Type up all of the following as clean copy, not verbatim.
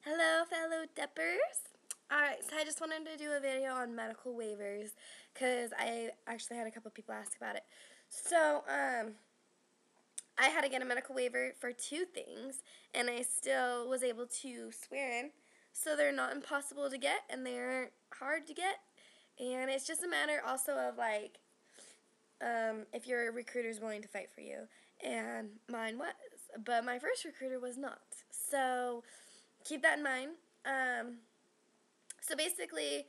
Hello, fellow Deppers. Alright, so I just wanted to do a video on medical waivers because I actually had a couple people ask about it. So, I had to get a medical waiver for two things, and I still was able to swear in. So they're not impossible to get, and they're hard to get. And it's just a matter also of, like, if your recruiter's willing to fight for you. And mine was. But my first recruiter was not. So keep that in mind. So basically,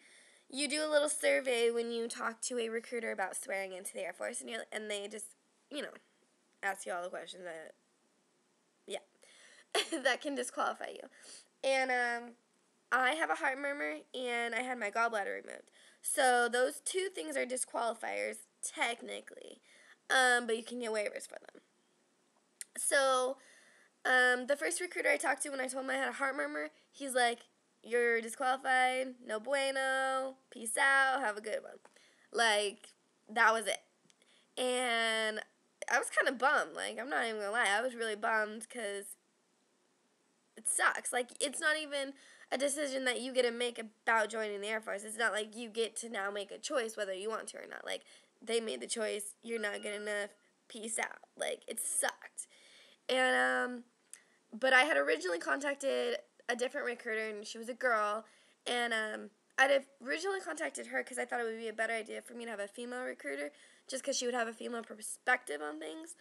you do a little survey when you talk to a recruiter about swearing into the Air Force, and they just, ask you all the questions that, that can disqualify you. And I have a heart murmur, and I had my gallbladder removed. So those two things are disqualifiers, technically, but you can get waivers for them. So the first recruiter I talked to when I told him I had a heart murmur, he's like, "You're disqualified, no bueno, peace out, have a good one." Like, that was it. And I was kind of bummed. Like, I'm not even gonna lie, I was really bummed because it sucks. Like, it's not even a decision that you get to make about joining the Air Force. It's not like you get to now make a choice whether you want to or not. Like, they made the choice, you're not good enough, peace out. Like, it sucked. And, but I had originally contacted a different recruiter, and she was a girl, and I'd originally contacted her because I thought it would be a better idea for me to have a female recruiter, just because she would have a female perspective on things.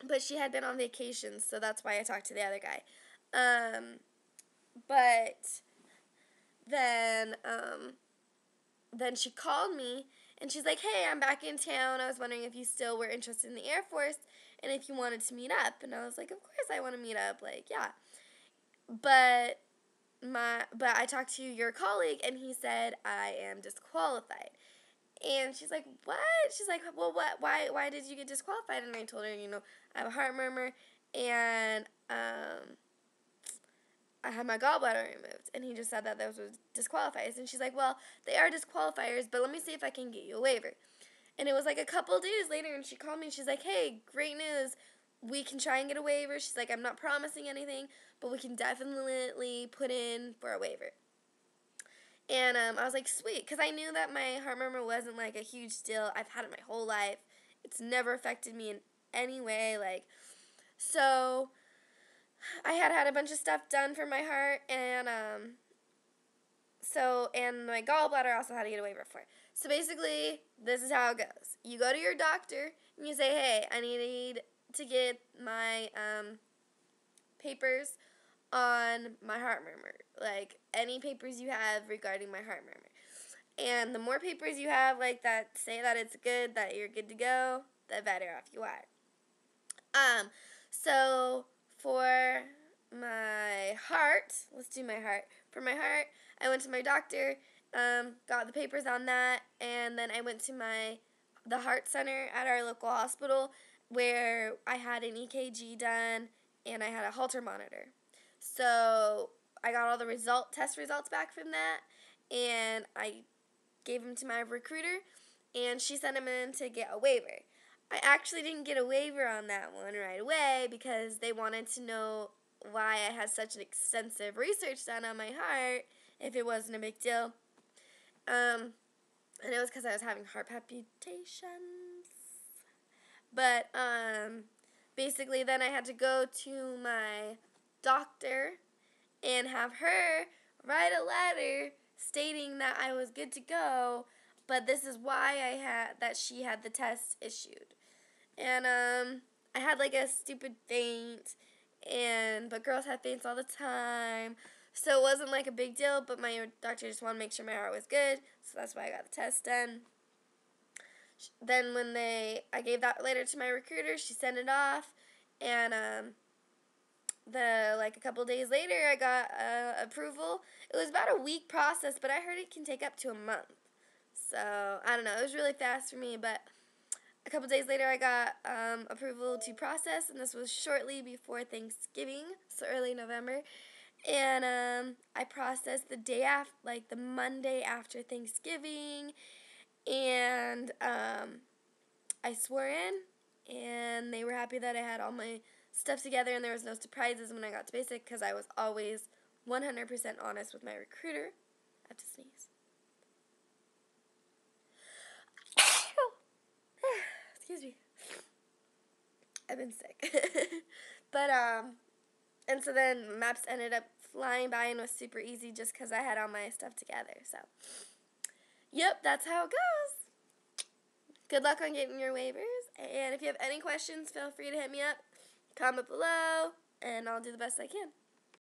But she had been on vacation, so that's why I talked to the other guy. But then she called me, and she's like, "Hey, I'm back in town. I was wondering if you still were interested in the Air Force and if you wanted to meet up." And I was like, "Of course I want to meet up. Like, yeah." But I talked to your colleague, and he said I am disqualified. And she's like, "What?" She's like, "Well, what? Why did you get disqualified?" And I told her, I have a heart murmur, and I had my gallbladder removed. And he just said that those were disqualifiers. And she's like, "Well, they are disqualifiers, but let me see if I can get you a waiver." And it was like a couple days later, and she called me, and she's like, "Hey, great news. We can try and get a waiver." She's like, "I'm not promising anything, but we can definitely put in for a waiver." And I was like, sweet, because I knew that my heart murmur wasn't like a huge deal. I've had it my whole life. It's never affected me in any way. Like, so I had a bunch of stuff done for my heart, and and my gallbladder also had to get a waiver for it. So basically, this is how it goes. You go to your doctor, and you say, "Hey, I need to get my papers on my heart murmur. Like, any papers you have regarding my heart murmur." And the more papers you have, like, that say that it's good, that you're good to go, the better off you are. So for my heart, let's do my heart. For my heart, I went to my doctor, got the papers on that, and then I went to the heart center at our local hospital where I had an EKG done and I had a Holter monitor. So I got all the test results back from that, and I gave them to my recruiter, and she sent them in to get a waiver. I actually didn't get a waiver on that one right away because they wanted to know why I had such an extensive research done on my heart if it wasn't a big deal. And it was because I was having heart palpitations. But basically then I had to go to my doctor and have her write a letter stating that I was good to go, but this is why she had the test issued. And I had like a stupid faint, but girls have faints all the time, so it wasn't like a big deal, but my doctor just wanted to make sure my heart was good, so that's why I got the test done. Then when I gave that letter to my recruiter, she sent it off, and a couple days later, I got approval. It was about a week process, but I heard it can take up to a month. So, I don't know. It was really fast for me, but a couple days later, I got approval to process, and this was shortly before Thanksgiving, so early November. And I processed the Monday after Thanksgiving, and I swore in, and they were happy that I had all my stuff together, and there was no surprises when I got to basic because I was always 100% honest with my recruiter. I have to sneeze. Excuse me. I've been sick. But, and so then maps ended up flying by and was super easy just because I had all my stuff together. So, yep, that's how it goes. Good luck on getting your waivers. And if you have any questions, feel free to hit me up, comment below, and I'll do the best I can.